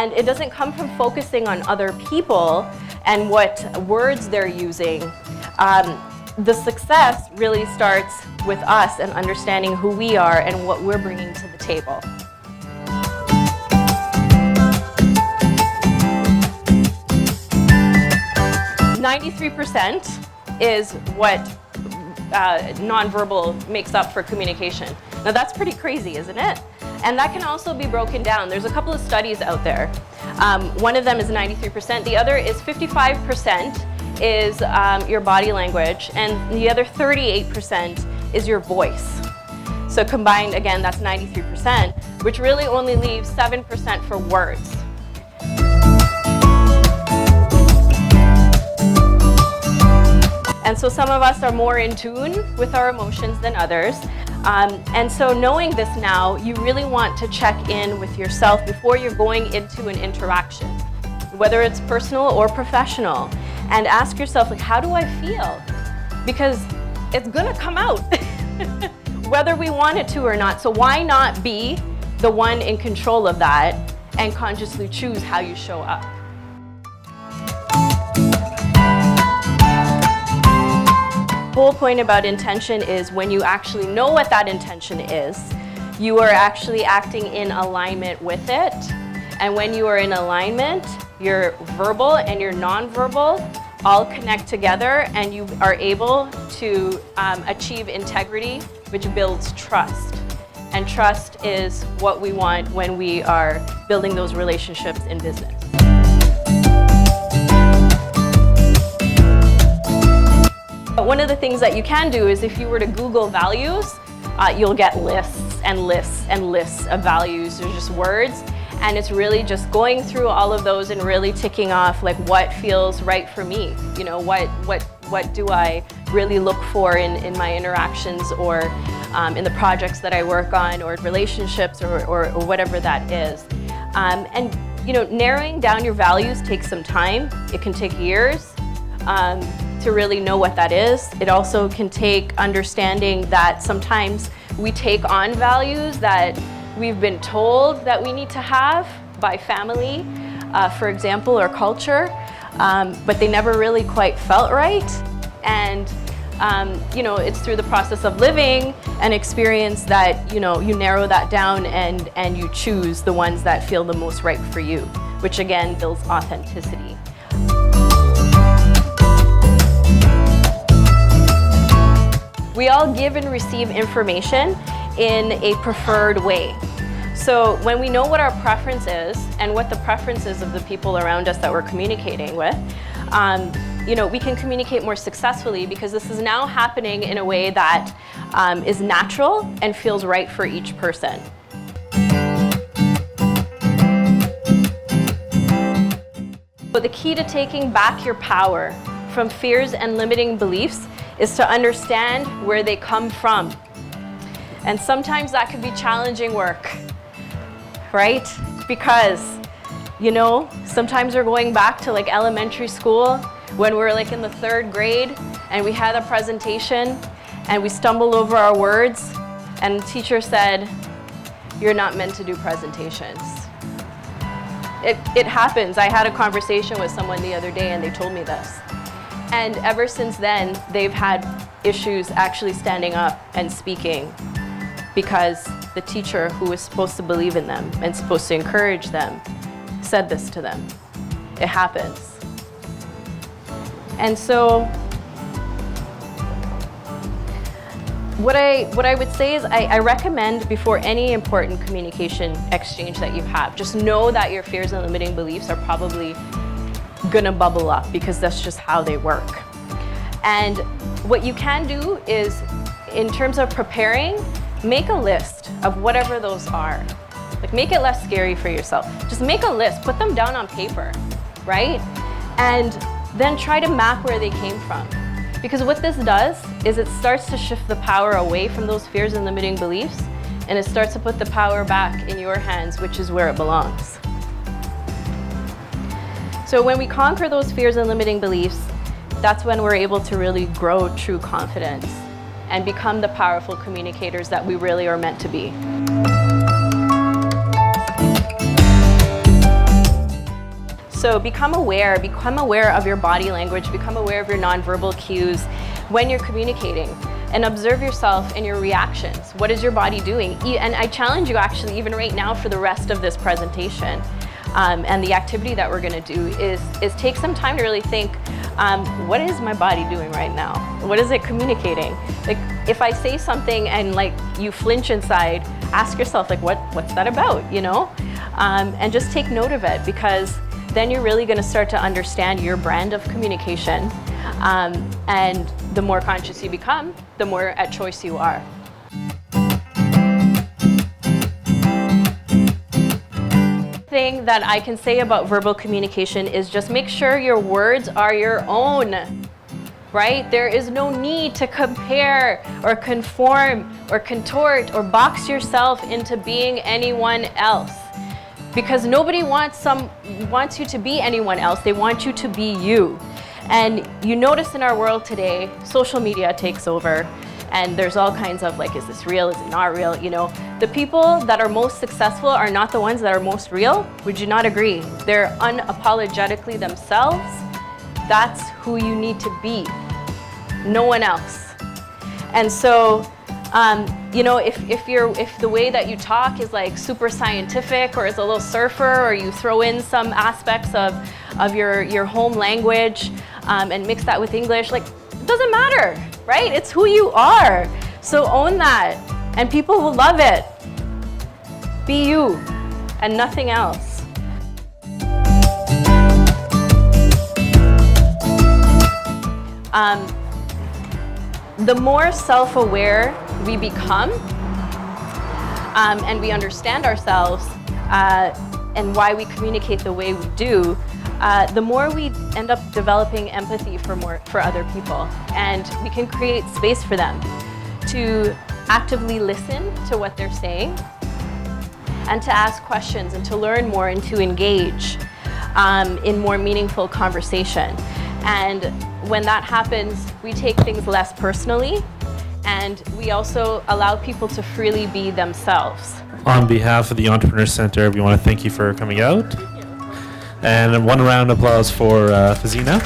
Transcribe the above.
And it doesn't come from focusing on other people and what words they're using. The success really starts with us and understanding who we are and what we're bringing to the table. "93% is what nonverbal makes up for communication. Now that's pretty crazy, isn't it? And that can also be broken down. There's a couple of studies out there. One of them is 93%. The other is 55% is your body language, and the other 38% is your voice. So combined, again, that's 93%, which really only leaves 7% for words. And so some of us are more in tune with our emotions than others. And so knowing this now, you really want to check in with yourself before you're going into an interaction, whether it's personal or professional, and ask yourself, like, how do I feel? Because it's gonna come out, whether we want it to or not. So why not be the one in control of that and consciously choose how you show up? The whole point about intention is when you actually know what that intention is, you are actually acting in alignment with it. And when you are in alignment, your verbal and your nonverbal all connect together, and you are able to achieve integrity, which builds trust. And trust is what we want when we are building those relationships in business. But one of the things that you can do is if you were to Google values, you'll get lists and lists and lists of values. They're just words. And it's really just going through all of those and really ticking off like what feels right for me. You know, what do I really look for in my interactions or in the projects that I work on or relationships or whatever that is. And you know, narrowing down your values takes some time. It can take years to really know what that is. It also can take understanding that sometimes we take on values that we've been told that we need to have by family, for example, or culture, but they never really quite felt right. And you know, it's through the process of living and experience that you narrow that down and you choose the ones that feel the most right for you, which again builds authenticity. We all give and receive information in a preferred way. So when we know what our preference is and what the preferences of the people around us that we're communicating with, you know, we can communicate more successfully because this is now happening in a way that is natural and feels right for each person. But the key to taking back your power from fears and limiting beliefs is to understand where they come from. And sometimes that can be challenging work, right? Because, you know, sometimes we're going back to like elementary school when we're like in the 3rd grade and we had a presentation and we stumbled over our words and the teacher said, "You're not meant to do presentations." It happens. I had a conversation with someone the other day and they told me this. And ever since then, they've had issues actually standing up and speaking because the teacher who was supposed to believe in them and supposed to encourage them said this to them. It happens. And so what I would say is I recommend before any important communication exchange that you have, just know that your fears and limiting beliefs are probably gonna bubble up because that's just how they work. And what you can do is, in terms of preparing, make a list of whatever those are. Like, make it less scary for yourself. Just make a list, put them down on paper, right? And then try to map where they came from. Because what this does is it starts to shift the power away from those fears and limiting beliefs, and it starts to put the power back in your hands, which is where it belongs. So when we conquer those fears and limiting beliefs, that's when we're able to really grow true confidence and become the powerful communicators that we really are meant to be. So become aware of your body language, become aware of your nonverbal cues when you're communicating, and observe yourself and your reactions. What is your body doing? And I challenge you actually, even right now for the rest of this presentation, and the activity that we're gonna do is take some time to really think, what is my body doing right now? What is it communicating? Like, if I say something and like you flinch inside, ask yourself like, what's that about, you know? And just take note of it, because then you're really gonna start to understand your brand of communication. And the more conscious you become, the more at choice you are. Thing that I can say about verbal communication is just make sure your words are your own, right? There is no need to compare or conform or contort or box yourself into being anyone else, because nobody wants you to be anyone else. They want you to be you. And you notice in our world today, social media takes over, and there's all kinds of like, is this real? Is it not real? You know, the people that are most successful are not the ones that are most real. Would you not agree? They're unapologetically themselves. That's who you need to be, no one else. And so, you know, if the way that you talk is like super scientific, or is a little surfer, or you throw in some aspects of your home language and mix that with English, like, it doesn't matter, right? It's who you are. So own that, and people will love it. Be you and nothing else. The more self-aware we become, and we understand ourselves and why we communicate the way we do, the more we end up developing empathy for other people, and we can create space for them to actively listen to what they're saying, and to ask questions, and to learn more, and to engage in more meaningful conversation. And when that happens, we take things less personally, and we also allow people to freely be themselves. On behalf of the Entrepreneur Center, we want to thank you for coming out. And one round of applause for Fazina.